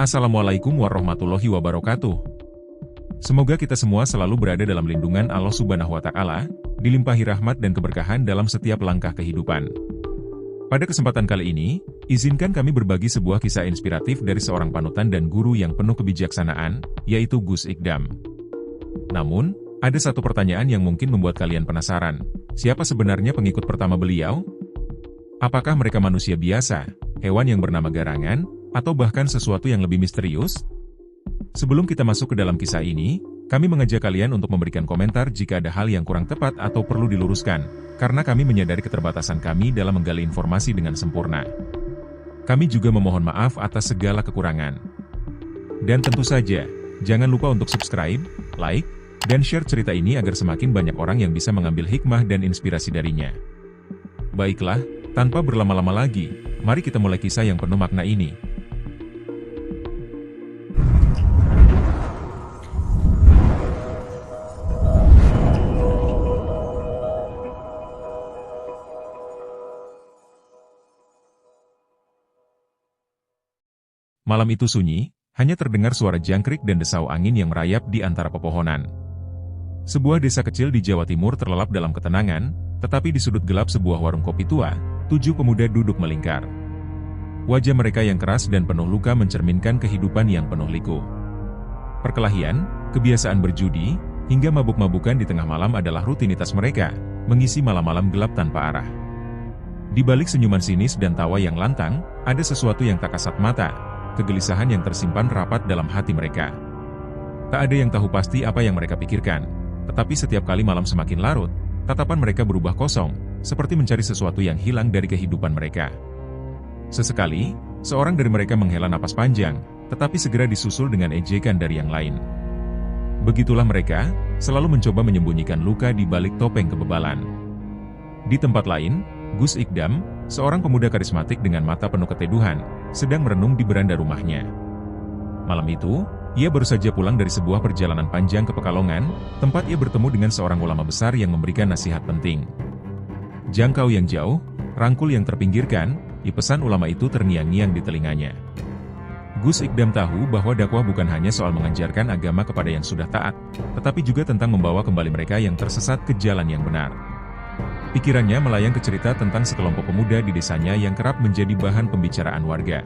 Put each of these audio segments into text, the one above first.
Assalamualaikum warahmatullahi wabarakatuh. Semoga kita semua selalu berada dalam lindungan Allah Subhanahu wa Ta'ala, dilimpahi rahmat dan keberkahan dalam setiap langkah kehidupan. Pada kesempatan kali ini, izinkan kami berbagi sebuah kisah inspiratif dari seorang panutan dan guru yang penuh kebijaksanaan, yaitu Gus Ikdam. Namun, ada satu pertanyaan yang mungkin membuat kalian penasaran. Siapa sebenarnya pengikut pertama beliau? Apakah mereka manusia biasa, hewan yang bernama garangan, atau bahkan sesuatu yang lebih misterius? Sebelum kita masuk ke dalam kisah ini, kami mengajak kalian untuk memberikan komentar jika ada hal yang kurang tepat atau perlu diluruskan, karena kami menyadari keterbatasan kami dalam menggali informasi dengan sempurna. Kami juga memohon maaf atas segala kekurangan. Dan tentu saja, jangan lupa untuk subscribe, like, dan share cerita ini agar semakin banyak orang yang bisa mengambil hikmah dan inspirasi darinya. Baiklah, tanpa berlama-lama lagi, mari kita mulai kisah yang penuh makna ini. Malam itu sunyi, hanya terdengar suara jangkrik dan desau angin yang merayap di antara pepohonan. Sebuah desa kecil di Jawa Timur terlelap dalam ketenangan, tetapi di sudut gelap sebuah warung kopi tua, 7 pemuda duduk melingkar. Wajah mereka yang keras dan penuh luka mencerminkan kehidupan yang penuh liku. Perkelahian, kebiasaan berjudi, hingga mabuk-mabukan di tengah malam adalah rutinitas mereka, mengisi malam-malam gelap tanpa arah. Di balik senyuman sinis dan tawa yang lantang, ada sesuatu yang tak kasat mata, kegelisahan yang tersimpan rapat dalam hati mereka. Tak ada yang tahu pasti apa yang mereka pikirkan, tetapi setiap kali malam semakin larut, tatapan mereka berubah kosong, seperti mencari sesuatu yang hilang dari kehidupan mereka. Sesekali, seorang dari mereka menghela napas panjang, tetapi segera disusul dengan ejekan dari yang lain. Begitulah mereka, selalu mencoba menyembunyikan luka di balik topeng kebebalan. Di tempat lain, Gus Ikdam, seorang pemuda karismatik dengan mata penuh keteduhan, sedang merenung di beranda rumahnya. Malam itu, ia baru saja pulang dari sebuah perjalanan panjang ke Pekalongan, tempat ia bertemu dengan seorang ulama besar yang memberikan nasihat penting. Jangkau yang jauh, rangkul yang terpinggirkan, pesan ulama itu terngiang-ngiang di telinganya. Gus Ikdam tahu bahwa dakwah bukan hanya soal mengajarkan agama kepada yang sudah taat, tetapi juga tentang membawa kembali mereka yang tersesat ke jalan yang benar. Pikirannya melayang ke cerita tentang sekelompok pemuda di desanya yang kerap menjadi bahan pembicaraan warga.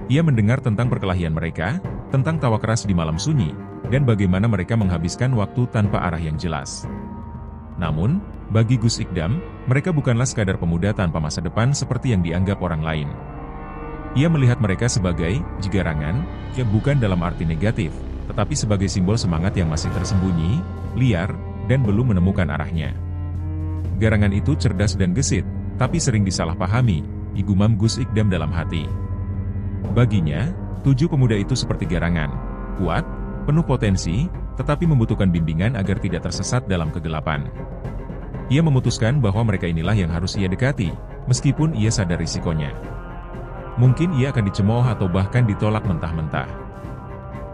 Ia mendengar tentang perkelahian mereka, tentang tawa keras di malam sunyi, dan bagaimana mereka menghabiskan waktu tanpa arah yang jelas. Namun, bagi Gus Ikdam, mereka bukanlah sekadar pemuda tanpa masa depan seperti yang dianggap orang lain. Ia melihat mereka sebagai jigarangan, yang bukan dalam arti negatif, tetapi sebagai simbol semangat yang masih tersembunyi, liar, dan belum menemukan arahnya. Garangan itu cerdas dan gesit, tapi sering disalahpahami, gumam Gus Ikdam dalam hati. Baginya, 7 pemuda itu seperti garangan, kuat, penuh potensi, tetapi membutuhkan bimbingan agar tidak tersesat dalam kegelapan. Ia memutuskan bahwa mereka inilah yang harus ia dekati, meskipun ia sadar risikonya. Mungkin ia akan dicemooh atau bahkan ditolak mentah-mentah.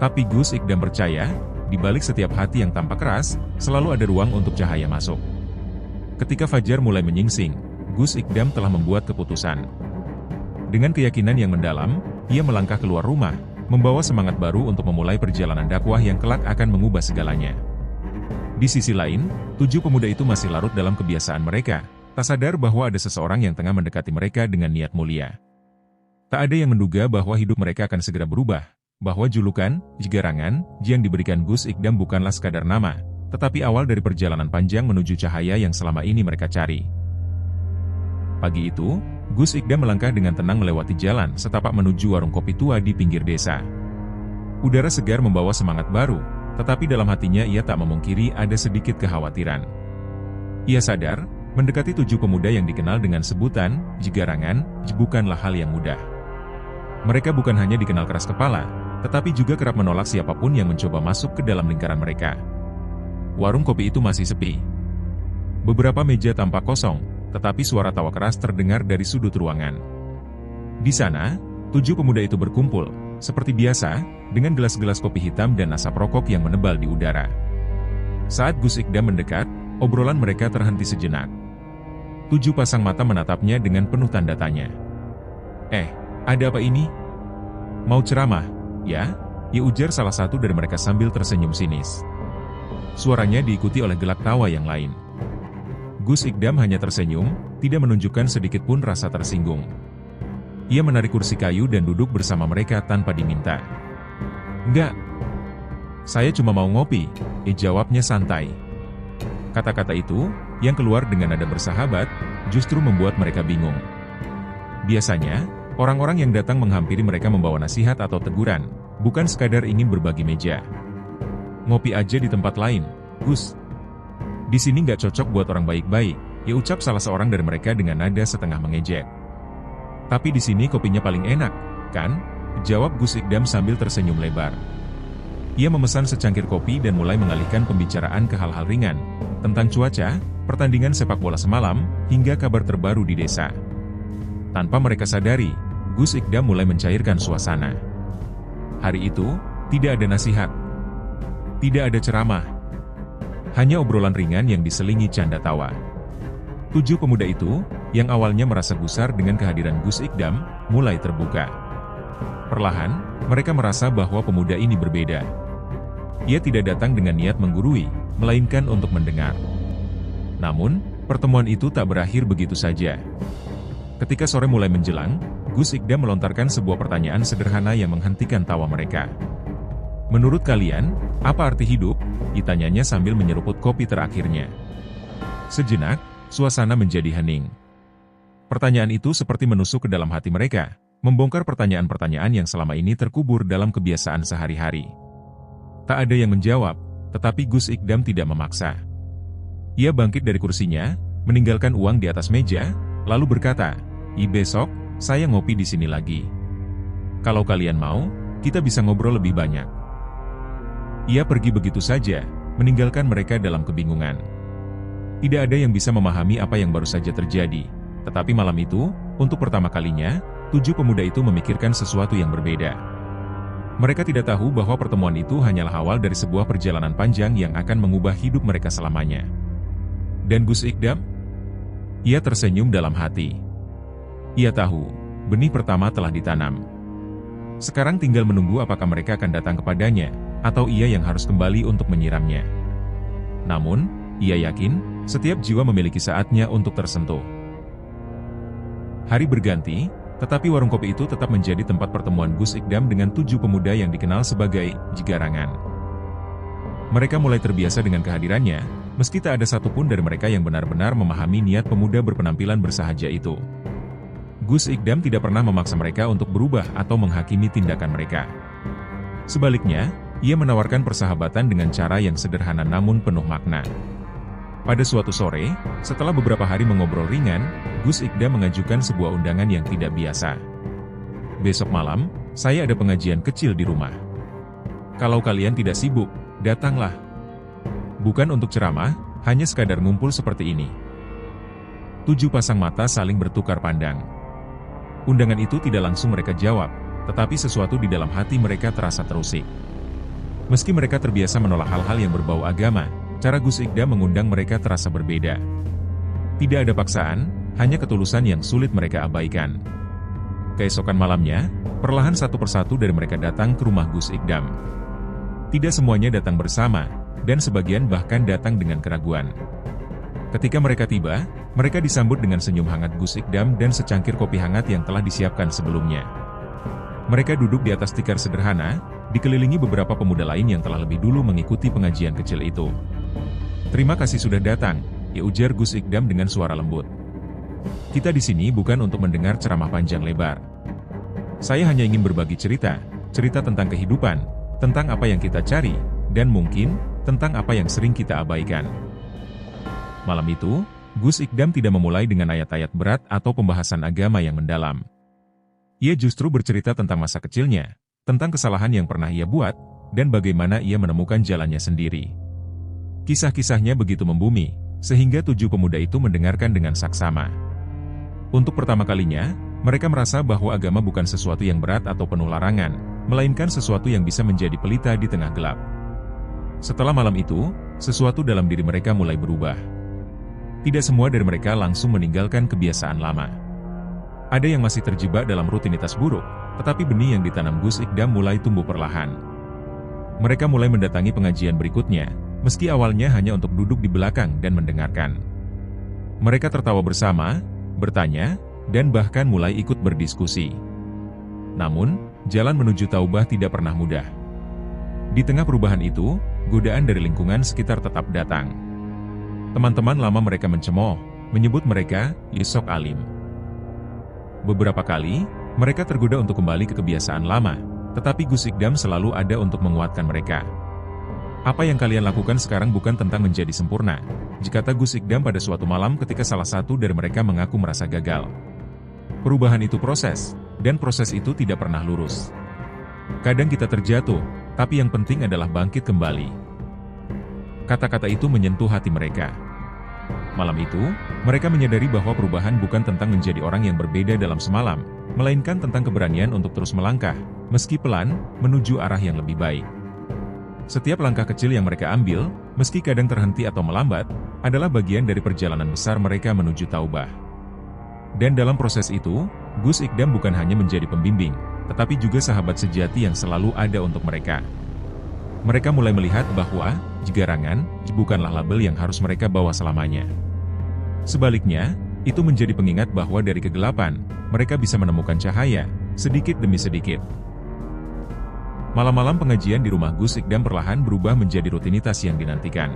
Tapi Gus Ikdam percaya, di balik setiap hati yang tampak keras, selalu ada ruang untuk cahaya masuk. Ketika fajar mulai menyingsing, Gus Ikdam telah membuat keputusan. Dengan keyakinan yang mendalam, ia melangkah keluar rumah, membawa semangat baru untuk memulai perjalanan dakwah yang kelak akan mengubah segalanya. Di sisi lain, 7 pemuda itu masih larut dalam kebiasaan mereka, tak sadar bahwa ada seseorang yang tengah mendekati mereka dengan niat mulia. Tak ada yang menduga bahwa hidup mereka akan segera berubah, bahwa julukan, jigarangan, yang diberikan Gus Ikdam bukanlah sekadar nama, tetapi awal dari perjalanan panjang menuju cahaya yang selama ini mereka cari. Pagi itu, Gus Ikdam melangkah dengan tenang melewati jalan setapak menuju warung kopi tua di pinggir desa. Udara segar membawa semangat baru, tetapi dalam hatinya ia tak memungkiri ada sedikit kekhawatiran. Ia sadar, mendekati 7 pemuda yang dikenal dengan sebutan jigarangan, bukanlah hal yang mudah. Mereka bukan hanya dikenal keras kepala, tetapi juga kerap menolak siapapun yang mencoba masuk ke dalam lingkaran mereka. Warung kopi itu masih sepi. Beberapa meja tampak kosong, tetapi suara tawa keras terdengar dari sudut ruangan. Di sana, 7 pemuda itu berkumpul, seperti biasa, dengan gelas-gelas kopi hitam dan asap rokok yang menebal di udara. Saat Gus Ikdam mendekat, obrolan mereka terhenti sejenak. 7 pasang mata menatapnya dengan penuh tanda tanya. Ada apa ini? Mau ceramah? Ya, ujar salah satu dari mereka sambil tersenyum sinis. Suaranya diikuti oleh gelak tawa yang lain. Gus Ikdam hanya tersenyum, tidak menunjukkan sedikit pun rasa tersinggung. Ia menarik kursi kayu dan duduk bersama mereka tanpa diminta. "Enggak. Saya cuma mau ngopi," jawabnya santai. Kata-kata itu, yang keluar dengan nada bersahabat, justru membuat mereka bingung. Biasanya, orang-orang yang datang menghampiri mereka membawa nasihat atau teguran, bukan sekadar ingin berbagi meja. "Ngopi aja di tempat lain, Gus. Di sini nggak cocok buat orang baik-baik," ucap salah seorang dari mereka dengan nada setengah mengejek. "Tapi di sini kopinya paling enak, kan?" jawab Gus Ikdam sambil tersenyum lebar. Ia memesan secangkir kopi dan mulai mengalihkan pembicaraan ke hal-hal ringan, tentang cuaca, pertandingan sepak bola semalam, hingga kabar terbaru di desa. Tanpa mereka sadari, Gus Ikdam mulai mencairkan suasana. Hari itu, tidak ada nasihat. Tidak ada ceramah. Hanya obrolan ringan yang diselingi canda tawa. 7 pemuda itu, yang awalnya merasa gusar dengan kehadiran Gus Ikdam, mulai terbuka. Perlahan, mereka merasa bahwa pemuda ini berbeda. Ia tidak datang dengan niat menggurui, melainkan untuk mendengar. Namun, pertemuan itu tak berakhir begitu saja. Ketika sore mulai menjelang, Gus Ikdam melontarkan sebuah pertanyaan sederhana yang menghentikan tawa mereka. "Menurut kalian, apa arti hidup?" ditanyanya sambil menyeruput kopi terakhirnya. Sejenak, suasana menjadi hening. Pertanyaan itu seperti menusuk ke dalam hati mereka, membongkar pertanyaan-pertanyaan yang selama ini terkubur dalam kebiasaan sehari-hari. Tak ada yang menjawab, tetapi Gus Ikdam tidak memaksa. Ia bangkit dari kursinya, meninggalkan uang di atas meja, lalu berkata, Besok, saya ngopi di sini lagi. Kalau kalian mau, kita bisa ngobrol lebih banyak." Ia pergi begitu saja, meninggalkan mereka dalam kebingungan. Tidak ada yang bisa memahami apa yang baru saja terjadi, tetapi malam itu, untuk pertama kalinya, 7 pemuda itu memikirkan sesuatu yang berbeda. Mereka tidak tahu bahwa pertemuan itu hanyalah awal dari sebuah perjalanan panjang yang akan mengubah hidup mereka selamanya. Dan Gus Ikdam? Ia tersenyum dalam hati. Ia tahu, benih pertama telah ditanam. Sekarang tinggal menunggu apakah mereka akan datang kepadanya, atau ia yang harus kembali untuk menyiramnya. Namun, ia yakin, setiap jiwa memiliki saatnya untuk tersentuh. Hari berganti, tetapi warung kopi itu tetap menjadi tempat pertemuan Gus Ikdam dengan 7 pemuda yang dikenal sebagai Jigarangan. Mereka mulai terbiasa dengan kehadirannya, meski tak ada satupun dari mereka yang benar-benar memahami niat pemuda berpenampilan bersahaja itu. Gus Ikdam tidak pernah memaksa mereka untuk berubah atau menghakimi tindakan mereka. Sebaliknya, ia menawarkan persahabatan dengan cara yang sederhana namun penuh makna. Pada suatu sore, setelah beberapa hari mengobrol ringan, Gus Ikdam mengajukan sebuah undangan yang tidak biasa. "Besok malam, saya ada pengajian kecil di rumah. Kalau kalian tidak sibuk, datanglah. Bukan untuk ceramah, hanya sekadar ngumpul seperti ini." 7 pasang mata saling bertukar pandang. Undangan itu tidak langsung mereka jawab, tetapi sesuatu di dalam hati mereka terasa terusik. Meski mereka terbiasa menolak hal-hal yang berbau agama, cara Gus Ikdam mengundang mereka terasa berbeda. Tidak ada paksaan, hanya ketulusan yang sulit mereka abaikan. Keesokan malamnya, perlahan satu persatu dari mereka datang ke rumah Gus Ikdam. Tidak semuanya datang bersama, dan sebagian bahkan datang dengan keraguan. Ketika mereka tiba, mereka disambut dengan senyum hangat Gus Ikdam dan secangkir kopi hangat yang telah disiapkan sebelumnya. Mereka duduk di atas tikar sederhana, dikelilingi beberapa pemuda lain yang telah lebih dulu mengikuti pengajian kecil itu. "Terima kasih sudah datang," ujar Gus Ikdam dengan suara lembut. "Kita di sini bukan untuk mendengar ceramah panjang lebar. Saya hanya ingin berbagi cerita tentang kehidupan, tentang apa yang kita cari, dan mungkin, tentang apa yang sering kita abaikan." Malam itu, Gus Ikdam tidak memulai dengan ayat-ayat berat atau pembahasan agama yang mendalam. Ia justru bercerita tentang masa kecilnya, tentang kesalahan yang pernah ia buat, dan bagaimana ia menemukan jalannya sendiri. Kisah-kisahnya begitu membumi, sehingga 7 pemuda itu mendengarkan dengan saksama. Untuk pertama kalinya, mereka merasa bahwa agama bukan sesuatu yang berat atau penuh larangan, melainkan sesuatu yang bisa menjadi pelita di tengah gelap. Setelah malam itu, sesuatu dalam diri mereka mulai berubah. Tidak semua dari mereka langsung meninggalkan kebiasaan lama. Ada yang masih terjebak dalam rutinitas buruk, tetapi benih yang ditanam Gus Ikdam mulai tumbuh perlahan. Mereka mulai mendatangi pengajian berikutnya, meski awalnya hanya untuk duduk di belakang dan mendengarkan. Mereka tertawa bersama, bertanya, dan bahkan mulai ikut berdiskusi. Namun, jalan menuju taubah tidak pernah mudah. Di tengah perubahan itu, godaan dari lingkungan sekitar tetap datang. Teman-teman lama mereka mencemooh, menyebut mereka "Yesok Alim". Beberapa kali, mereka tergoda untuk kembali ke kebiasaan lama, tetapi Gus Ikdam selalu ada untuk menguatkan mereka. "Apa yang kalian lakukan sekarang bukan tentang menjadi sempurna," kata Gus Ikdam pada suatu malam ketika salah satu dari mereka mengaku merasa gagal. "Perubahan itu proses, dan proses itu tidak pernah lurus. Kadang kita terjatuh, tapi yang penting adalah bangkit kembali." Kata-kata itu menyentuh hati mereka. Malam itu, mereka menyadari bahwa perubahan bukan tentang menjadi orang yang berbeda dalam semalam, melainkan tentang keberanian untuk terus melangkah, meski pelan, menuju arah yang lebih baik. Setiap langkah kecil yang mereka ambil, meski kadang terhenti atau melambat, adalah bagian dari perjalanan besar mereka menuju taubah. Dan dalam proses itu, Gus Ikdam bukan hanya menjadi pembimbing, tetapi juga sahabat sejati yang selalu ada untuk mereka. Mereka mulai melihat bahwa Jegarangan bukanlah label yang harus mereka bawa selamanya. Sebaliknya, itu menjadi pengingat bahwa dari kegelapan, mereka bisa menemukan cahaya, sedikit demi sedikit. Malam-malam pengajian di rumah Gus Ikdam perlahan berubah menjadi rutinitas yang dinantikan.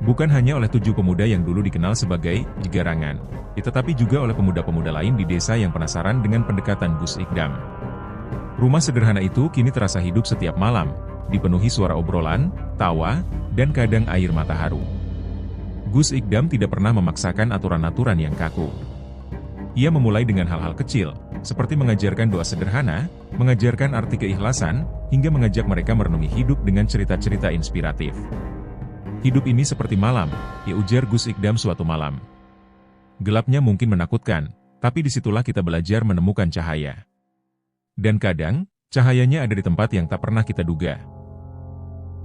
Bukan hanya oleh 7 pemuda yang dulu dikenal sebagai Jegarangan, tetapi juga oleh pemuda-pemuda lain di desa yang penasaran dengan pendekatan Gus Ikdam. Rumah sederhana itu kini terasa hidup setiap malam, dipenuhi suara obrolan, tawa, dan kadang air mata haru. Gus Ikdam tidak pernah memaksakan aturan-aturan yang kaku. Ia memulai dengan hal-hal kecil, seperti mengajarkan doa sederhana, mengajarkan arti keikhlasan, hingga mengajak mereka merenungi hidup dengan cerita-cerita inspiratif. "Hidup ini seperti malam," ujar Gus Ikdam suatu malam. "Gelapnya mungkin menakutkan, tapi disitulah kita belajar menemukan cahaya. Dan kadang, cahayanya ada di tempat yang tak pernah kita duga."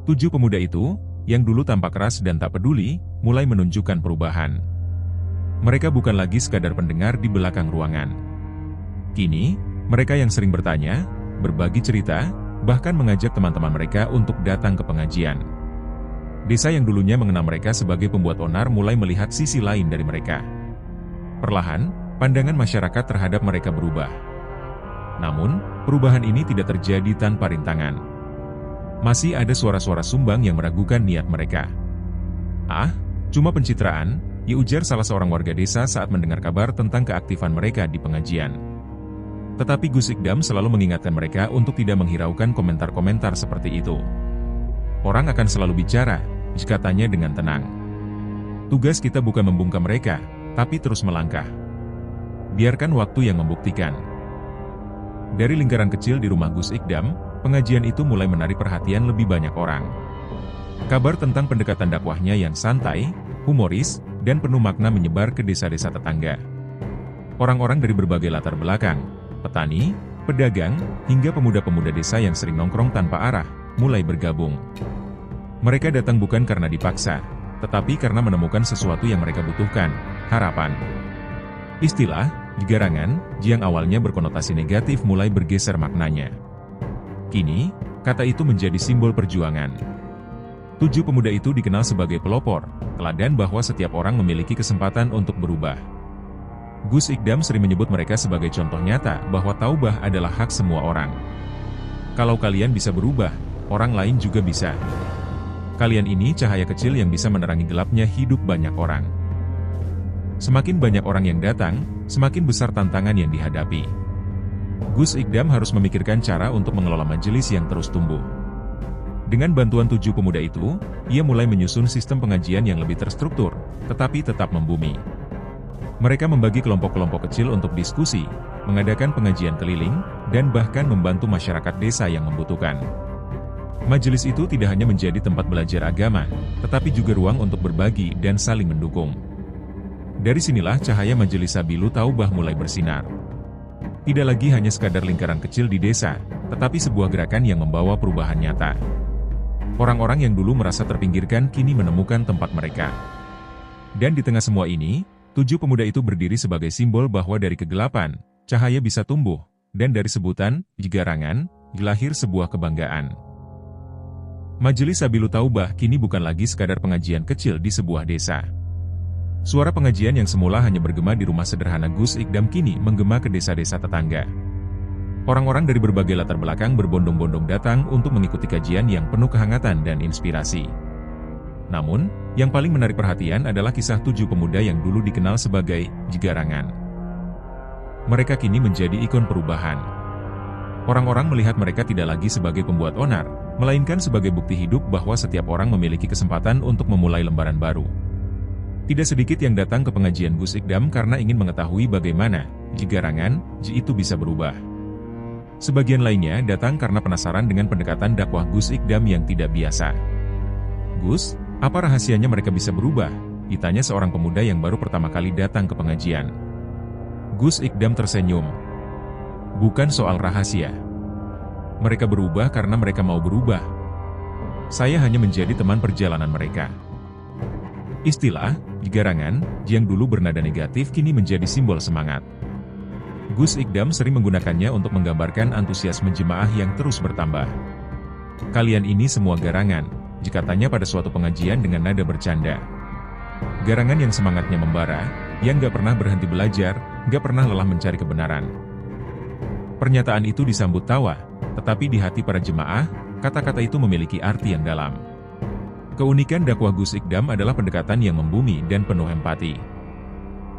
7 pemuda itu, yang dulu tampak keras dan tak peduli, mulai menunjukkan perubahan. Mereka bukan lagi sekadar pendengar di belakang ruangan. Kini, mereka yang sering bertanya, berbagi cerita, bahkan mengajak teman-teman mereka untuk datang ke pengajian. Desa yang dulunya mengenal mereka sebagai pembuat onar mulai melihat sisi lain dari mereka. Perlahan, pandangan masyarakat terhadap mereka berubah. Namun, perubahan ini tidak terjadi tanpa rintangan. Masih ada suara-suara sumbang yang meragukan niat mereka. "Ah, cuma pencitraan," ujar salah seorang warga desa saat mendengar kabar tentang keaktifan mereka di pengajian. Tetapi Gus Ikdam selalu mengingatkan mereka untuk tidak menghiraukan komentar-komentar seperti itu. "Orang akan selalu bicara," katanya dengan tenang. "Tugas kita bukan membungkam mereka, tapi terus melangkah. Biarkan waktu yang membuktikan." Dari lingkaran kecil di rumah Gus Ikdam, pengajian itu mulai menarik perhatian lebih banyak orang. Kabar tentang pendekatan dakwahnya yang santai, humoris, dan penuh makna menyebar ke desa-desa tetangga. Orang-orang dari berbagai latar belakang, petani, pedagang, hingga pemuda-pemuda desa yang sering nongkrong tanpa arah, mulai bergabung. Mereka datang bukan karena dipaksa, tetapi karena menemukan sesuatu yang mereka butuhkan, harapan. Istilah Jegarangan, yang awalnya berkonotasi negatif mulai bergeser maknanya. Kini, kata itu menjadi simbol perjuangan. 7 pemuda itu dikenal sebagai pelopor, teladan bahwa setiap orang memiliki kesempatan untuk berubah. Gus Ikdam sering menyebut mereka sebagai contoh nyata bahwa taubah adalah hak semua orang. "Kalau kalian bisa berubah, orang lain juga bisa. Kalian ini cahaya kecil yang bisa menerangi gelapnya hidup banyak orang." Semakin banyak orang yang datang, semakin besar tantangan yang dihadapi. Gus Ikdam harus memikirkan cara untuk mengelola majelis yang terus tumbuh. Dengan bantuan 7 pemuda itu, ia mulai menyusun sistem pengajian yang lebih terstruktur, tetapi tetap membumi. Mereka membagi kelompok-kelompok kecil untuk diskusi, mengadakan pengajian keliling, dan bahkan membantu masyarakat desa yang membutuhkan. Majelis itu tidak hanya menjadi tempat belajar agama, tetapi juga ruang untuk berbagi dan saling mendukung. Dari sinilah cahaya Majelis Sabilu Taubah mulai bersinar. Tidak lagi hanya sekadar lingkaran kecil di desa, tetapi sebuah gerakan yang membawa perubahan nyata. Orang-orang yang dulu merasa terpinggirkan kini menemukan tempat mereka. Dan di tengah semua ini, 7 pemuda itu berdiri sebagai simbol bahwa dari kegelapan, cahaya bisa tumbuh, dan dari sebutan, Jigarangan, lahir sebuah kebanggaan. Majelis Sabilut Taubah kini bukan lagi sekadar pengajian kecil di sebuah desa. Suara pengajian yang semula hanya bergema di rumah sederhana Gus Ikdam kini menggema ke desa-desa tetangga. Orang-orang dari berbagai latar belakang berbondong-bondong datang untuk mengikuti kajian yang penuh kehangatan dan inspirasi. Namun, yang paling menarik perhatian adalah kisah 7 pemuda yang dulu dikenal sebagai Jigarangan. Mereka kini menjadi ikon perubahan. Orang-orang melihat mereka tidak lagi sebagai pembuat onar, melainkan sebagai bukti hidup bahwa setiap orang memiliki kesempatan untuk memulai lembaran baru. Tidak sedikit yang datang ke pengajian Gus Ikdam karena ingin mengetahui bagaimana Jigarangan itu bisa berubah. Sebagian lainnya datang karena penasaran dengan pendekatan dakwah Gus Ikdam yang tidak biasa. "Gus, apa rahasianya mereka bisa berubah?" ditanya seorang pemuda yang baru pertama kali datang ke pengajian. Gus Ikdam tersenyum. "Bukan soal rahasia. Mereka berubah karena mereka mau berubah. Saya hanya menjadi teman perjalanan mereka." Istilah Jigarangan yang dulu bernada negatif kini menjadi simbol semangat. Gus Ikdam sering menggunakannya untuk menggambarkan antusiasme jemaah yang terus bertambah. "Kalian ini semua garangan," katanya pada suatu pengajian dengan nada bercanda. Garangan yang semangatnya membara, yang gak pernah berhenti belajar, gak pernah lelah mencari kebenaran. Pernyataan itu disambut tawa, tetapi di hati para jemaah, kata-kata itu memiliki arti yang dalam. Keunikan dakwah Gus Ikdam adalah pendekatan yang membumi dan penuh empati.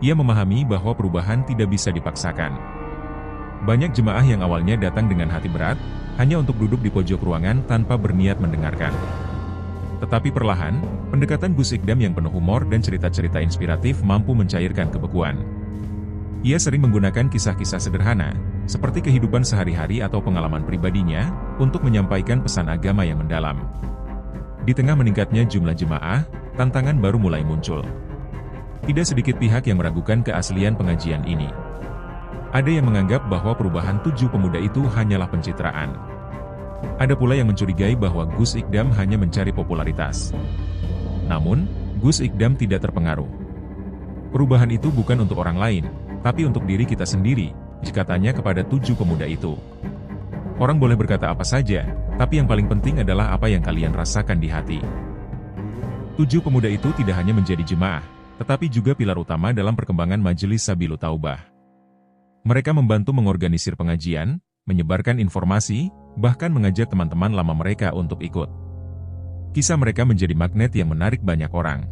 Ia memahami bahwa perubahan tidak bisa dipaksakan. Banyak jemaah yang awalnya datang dengan hati berat, hanya untuk duduk di pojok ruangan tanpa berniat mendengarkan. Tetapi perlahan, pendekatan Gus Ikdam yang penuh humor dan cerita-cerita inspiratif mampu mencairkan kebekuan. Ia sering menggunakan kisah-kisah sederhana, seperti kehidupan sehari-hari atau pengalaman pribadinya, untuk menyampaikan pesan agama yang mendalam. Di tengah meningkatnya jumlah jemaah, tantangan baru mulai muncul. Tidak sedikit pihak yang meragukan keaslian pengajian ini. Ada yang menganggap bahwa perubahan 7 pemuda itu hanyalah pencitraan. Ada pula yang mencurigai bahwa Gus Ikdam hanya mencari popularitas. Namun, Gus Ikdam tidak terpengaruh. Perubahan itu bukan untuk orang lain, tapi untuk diri kita sendiri, katanya kepada 7 pemuda itu. Orang boleh berkata apa saja, tapi yang paling penting adalah apa yang kalian rasakan di hati. 7 pemuda itu tidak hanya menjadi jemaah, tetapi juga pilar utama dalam perkembangan Majelis Sabilut Taubah. Mereka membantu mengorganisir pengajian, menyebarkan informasi, bahkan mengajak teman-teman lama mereka untuk ikut. Kisah mereka menjadi magnet yang menarik banyak orang.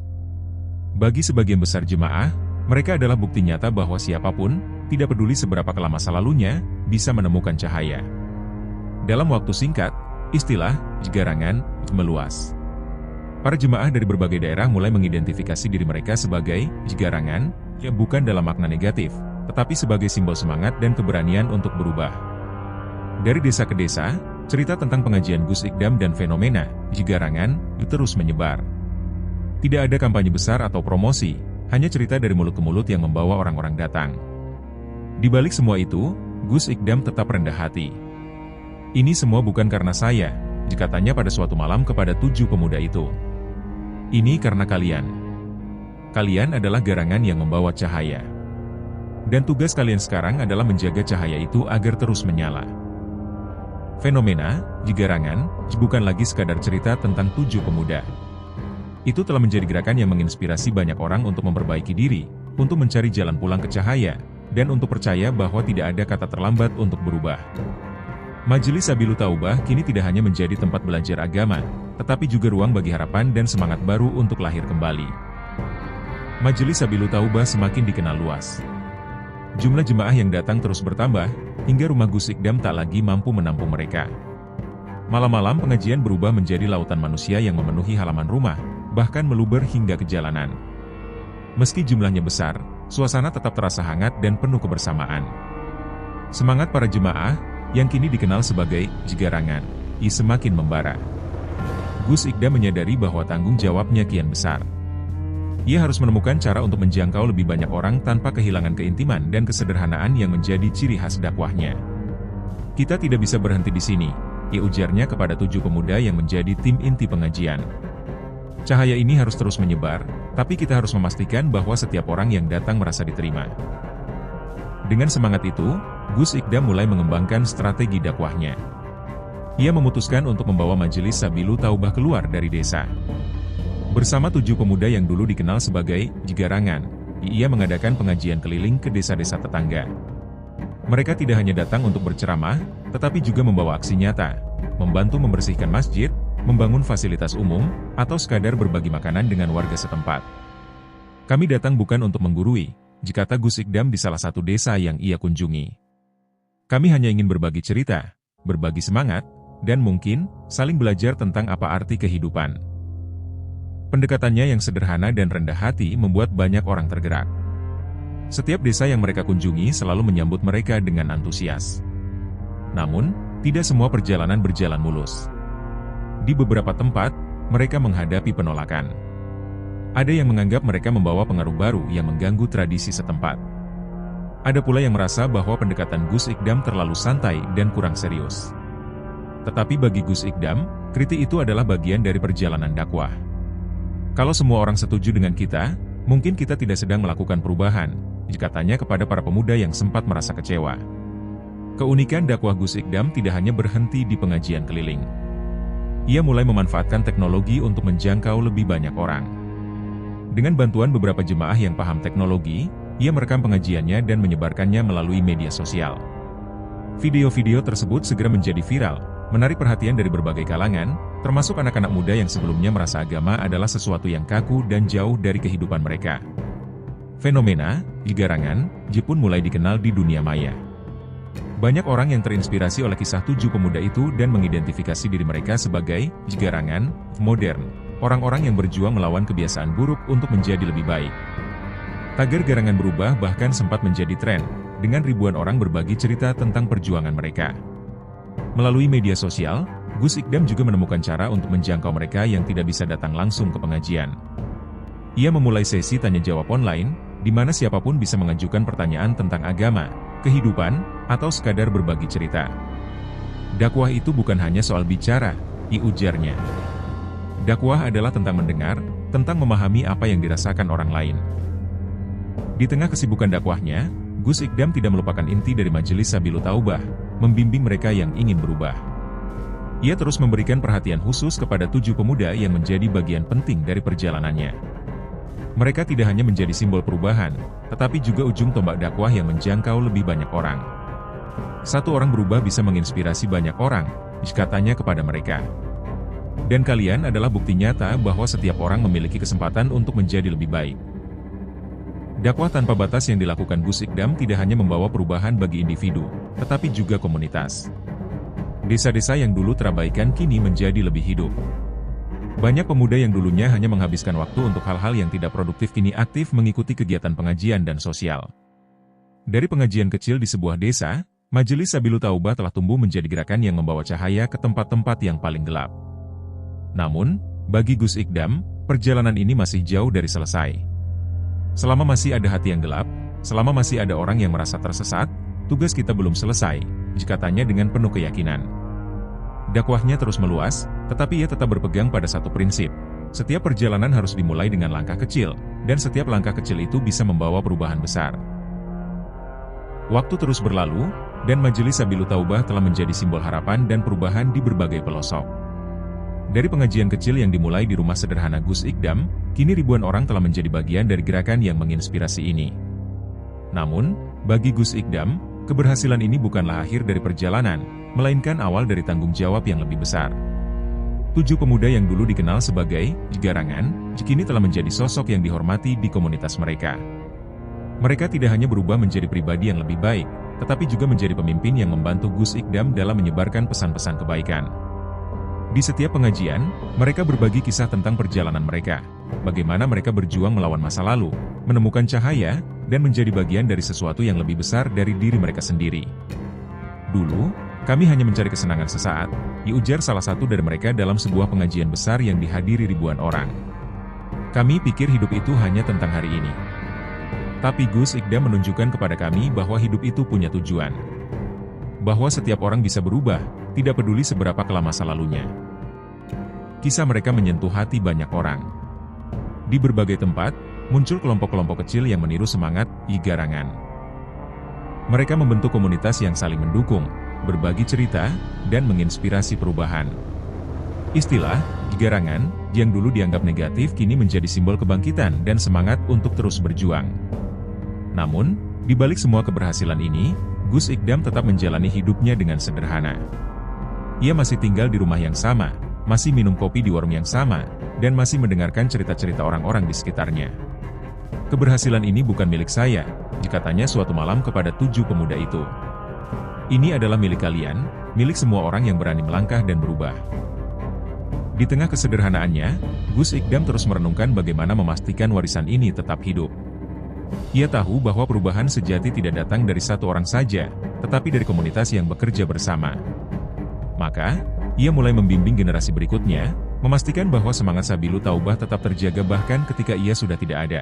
Bagi sebagian besar jemaah, mereka adalah bukti nyata bahwa siapapun, tidak peduli seberapa kelam masa lalunya, bisa menemukan cahaya. Dalam waktu singkat, istilah Jigarangan meluas. Para jemaah dari berbagai daerah mulai mengidentifikasi diri mereka sebagai Jigarangan, yang bukan dalam makna negatif, tetapi sebagai simbol semangat dan keberanian untuk berubah. Dari desa ke desa, cerita tentang pengajian Gus Ikdam dan fenomena Jigarangan terus menyebar. Tidak ada kampanye besar atau promosi, hanya cerita dari mulut ke mulut yang membawa orang-orang datang. Di balik semua itu, Gus Ikdam tetap rendah hati. "Ini semua bukan karena saya," katanya pada suatu malam kepada 7 pemuda itu. "Ini karena kalian. Kalian adalah garangan yang membawa cahaya. Dan tugas kalian sekarang adalah menjaga cahaya itu agar terus menyala." Fenomena Jigarangan bukan lagi sekadar cerita tentang 7 pemuda. Itu telah menjadi gerakan yang menginspirasi banyak orang untuk memperbaiki diri, untuk mencari jalan pulang ke cahaya, dan untuk percaya bahwa tidak ada kata terlambat untuk berubah. Majelis Sabilut Taubah kini tidak hanya menjadi tempat belajar agama, tetapi juga ruang bagi harapan dan semangat baru untuk lahir kembali. Majelis Sabilut Taubah semakin dikenal luas. Jumlah jemaah yang datang terus bertambah, hingga rumah Gus Ikdam tak lagi mampu menampung mereka. Malam-malam pengajian berubah menjadi lautan manusia yang memenuhi halaman rumah, bahkan meluber hingga ke jalanan. Meski jumlahnya besar, suasana tetap terasa hangat dan penuh kebersamaan. Semangat para jemaah, yang kini dikenal sebagai Jigarangan, semakin membara. Gus Ikdam menyadari bahwa tanggung jawabnya kian besar. Ia harus menemukan cara untuk menjangkau lebih banyak orang tanpa kehilangan keintiman dan kesederhanaan yang menjadi ciri khas dakwahnya. "Kita tidak bisa berhenti di sini," ujarnya kepada 7 pemuda yang menjadi tim inti pengajian. "Cahaya ini harus terus menyebar, tapi kita harus memastikan bahwa setiap orang yang datang merasa diterima." Dengan semangat itu, Gus Ikdam mulai mengembangkan strategi dakwahnya. Ia memutuskan untuk membawa Majelis Sabilu Taubah keluar dari desa. Bersama 7 pemuda yang dulu dikenal sebagai Jigarangan, ia mengadakan pengajian keliling ke desa-desa tetangga. Mereka tidak hanya datang untuk berceramah, tetapi juga membawa aksi nyata, membantu membersihkan masjid, membangun fasilitas umum, atau sekadar berbagi makanan dengan warga setempat. Kami datang bukan untuk menggurui, kata Gus Ikdam di salah satu desa yang ia kunjungi. Kami hanya ingin berbagi cerita, berbagi semangat, dan mungkin saling belajar tentang apa arti kehidupan. Pendekatannya yang sederhana dan rendah hati membuat banyak orang tergerak. Setiap desa yang mereka kunjungi selalu menyambut mereka dengan antusias. Namun, tidak semua perjalanan berjalan mulus. Di beberapa tempat, mereka menghadapi penolakan. Ada yang menganggap mereka membawa pengaruh baru yang mengganggu tradisi setempat. Ada pula yang merasa bahwa pendekatan Gus Ikdam terlalu santai dan kurang serius. Tetapi bagi Gus Ikdam, kritik itu adalah bagian dari perjalanan dakwah. Kalau semua orang setuju dengan kita, mungkin kita tidak sedang melakukan perubahan, katanya kepada para pemuda yang sempat merasa kecewa. Keunikan dakwah Gus Ikdam tidak hanya berhenti di pengajian keliling. Ia mulai memanfaatkan teknologi untuk menjangkau lebih banyak orang. Dengan bantuan beberapa jemaah yang paham teknologi, ia merekam pengajiannya dan menyebarkannya melalui media sosial. Video-video tersebut segera menjadi viral, menarik perhatian dari berbagai kalangan, termasuk anak-anak muda yang sebelumnya merasa agama adalah sesuatu yang kaku dan jauh dari kehidupan mereka. Fenomena Jigarangan pun mulai dikenal di dunia maya. Banyak orang yang terinspirasi oleh kisah 7 pemuda itu dan mengidentifikasi diri mereka sebagai Jigarangan modern, orang-orang yang berjuang melawan kebiasaan buruk untuk menjadi lebih baik. Tagar Garangan berubah bahkan sempat menjadi tren, dengan ribuan orang berbagi cerita tentang perjuangan mereka. Melalui media sosial, Gus Ikdam juga menemukan cara untuk menjangkau mereka yang tidak bisa datang langsung ke pengajian. Ia memulai sesi tanya-jawab online, di mana siapapun bisa mengajukan pertanyaan tentang agama, kehidupan, atau sekadar berbagi cerita. Dakwah itu bukan hanya soal bicara, ujarnya. Dakwah adalah tentang mendengar, tentang memahami apa yang dirasakan orang lain. Di tengah kesibukan dakwahnya, Gus Ikdam tidak melupakan inti dari Majelis Sabilu Taubah, membimbing mereka yang ingin berubah. Ia terus memberikan perhatian khusus kepada 7 pemuda yang menjadi bagian penting dari perjalanannya. Mereka tidak hanya menjadi simbol perubahan, tetapi juga ujung tombak dakwah yang menjangkau lebih banyak orang. Satu orang berubah bisa menginspirasi banyak orang, katanya kepada mereka. Dan kalian adalah bukti nyata bahwa setiap orang memiliki kesempatan untuk menjadi lebih baik. Dakwah tanpa batas yang dilakukan Gus Ikdam tidak hanya membawa perubahan bagi individu, tetapi juga komunitas. Desa-desa yang dulu terabaikan kini menjadi lebih hidup. Banyak pemuda yang dulunya hanya menghabiskan waktu untuk hal-hal yang tidak produktif kini aktif mengikuti kegiatan pengajian dan sosial. Dari pengajian kecil di sebuah desa, Majelis Sabilu Taubah telah tumbuh menjadi gerakan yang membawa cahaya ke tempat-tempat yang paling gelap. Namun, bagi Gus Ikdam, perjalanan ini masih jauh dari selesai. Selama masih ada hati yang gelap, selama masih ada orang yang merasa tersesat, tugas kita belum selesai, katanya dengan penuh keyakinan. Dakwahnya terus meluas, tetapi ia tetap berpegang pada satu prinsip. Setiap perjalanan harus dimulai dengan langkah kecil, dan setiap langkah kecil itu bisa membawa perubahan besar. Waktu terus berlalu, dan Majelis Sabilu Taubah telah menjadi simbol harapan dan perubahan di berbagai pelosok. Dari pengajian kecil yang dimulai di rumah sederhana Gus Ikdam, kini ribuan orang telah menjadi bagian dari gerakan yang menginspirasi ini. Namun, bagi Gus Ikdam, keberhasilan ini bukanlah akhir dari perjalanan, melainkan awal dari tanggung jawab yang lebih besar. 7 pemuda yang dulu dikenal sebagai Jigarangan, kini telah menjadi sosok yang dihormati di komunitas mereka. Mereka tidak hanya berubah menjadi pribadi yang lebih baik, tetapi juga menjadi pemimpin yang membantu Gus Ikdam dalam menyebarkan pesan-pesan kebaikan. Di setiap pengajian, mereka berbagi kisah tentang perjalanan mereka, bagaimana mereka berjuang melawan masa lalu, menemukan cahaya, dan menjadi bagian dari sesuatu yang lebih besar dari diri mereka sendiri. Dulu, kami hanya mencari kesenangan sesaat, ujar salah satu dari mereka dalam sebuah pengajian besar yang dihadiri ribuan orang. Kami pikir hidup itu hanya tentang hari ini. Tapi Gus Ikdam menunjukkan kepada kami bahwa hidup itu punya tujuan. Bahwa setiap orang bisa berubah, tidak peduli seberapa kelam masa lalunya. Kisah mereka menyentuh hati banyak orang. Di berbagai tempat, muncul kelompok-kelompok kecil yang meniru semangat Jigarangan. Mereka membentuk komunitas yang saling mendukung, berbagi cerita, dan menginspirasi perubahan. Istilah Jigarangan, yang dulu dianggap negatif kini menjadi simbol kebangkitan dan semangat untuk terus berjuang. Namun, di balik semua keberhasilan ini, Gus Ikdam tetap menjalani hidupnya dengan sederhana. Ia masih tinggal di rumah yang sama, masih minum kopi di warung yang sama, dan masih mendengarkan cerita-cerita orang-orang di sekitarnya. Keberhasilan ini bukan milik saya, katanya suatu malam kepada 7 pemuda itu. Ini adalah milik kalian, milik semua orang yang berani melangkah dan berubah. Di tengah kesederhanaannya, Gus Ikdam terus merenungkan bagaimana memastikan warisan ini tetap hidup. Ia tahu bahwa perubahan sejati tidak datang dari satu orang saja, tetapi dari komunitas yang bekerja bersama. Maka, ia mulai membimbing generasi berikutnya, memastikan bahwa semangat Sabilu Taubah tetap terjaga bahkan ketika ia sudah tidak ada.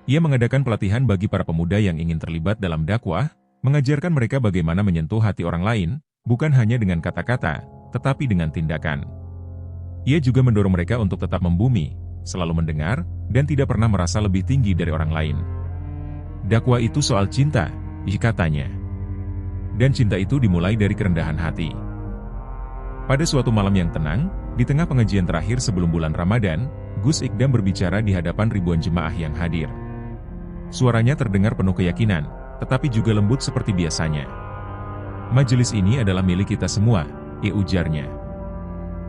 Ia mengadakan pelatihan bagi para pemuda yang ingin terlibat dalam dakwah, mengajarkan mereka bagaimana menyentuh hati orang lain, bukan hanya dengan kata-kata, tetapi dengan tindakan. Ia juga mendorong mereka untuk tetap membumi, selalu mendengar, dan tidak pernah merasa lebih tinggi dari orang lain. Dakwah itu soal cinta, katanya. Dan cinta itu dimulai dari kerendahan hati. Pada suatu malam yang tenang, di tengah pengajian terakhir sebelum bulan Ramadan, Gus Ikdam berbicara di hadapan ribuan jemaah yang hadir. Suaranya terdengar penuh keyakinan, tetapi juga lembut seperti biasanya. Majelis ini adalah milik kita semua, ujarnya.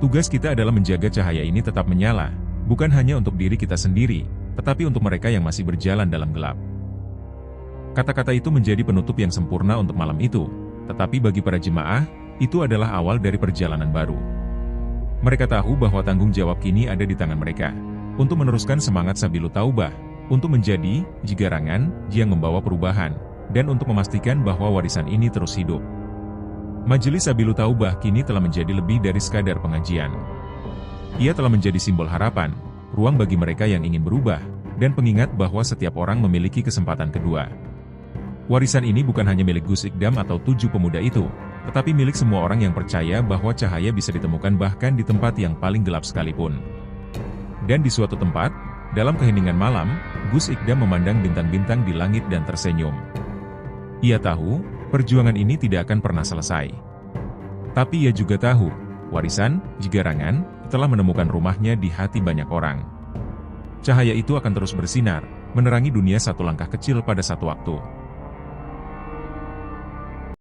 Tugas kita adalah menjaga cahaya ini tetap menyala, bukan hanya untuk diri kita sendiri, tetapi untuk mereka yang masih berjalan dalam gelap. Kata-kata itu menjadi penutup yang sempurna untuk malam itu, tetapi bagi para jemaah, itu adalah awal dari perjalanan baru. Mereka tahu bahwa tanggung jawab kini ada di tangan mereka, untuk meneruskan semangat Sabilu Taubah, untuk menjadi Jigarangan yang membawa perubahan, dan untuk memastikan bahwa warisan ini terus hidup. Majelis Sabilu Taubah kini telah menjadi lebih dari sekadar pengajian. Ia telah menjadi simbol harapan, ruang bagi mereka yang ingin berubah, dan pengingat bahwa setiap orang memiliki kesempatan kedua. Warisan ini bukan hanya milik Gus Ikdam atau 7 pemuda itu, tetapi milik semua orang yang percaya bahwa cahaya bisa ditemukan bahkan di tempat yang paling gelap sekalipun. Dan di suatu tempat, dalam keheningan malam, Gus Ikdam memandang bintang-bintang di langit dan tersenyum. Ia tahu, perjuangan ini tidak akan pernah selesai. Tapi ia juga tahu, warisan Jigarangan telah menemukan rumahnya di hati banyak orang. Cahaya itu akan terus bersinar, menerangi dunia satu langkah kecil pada satu waktu.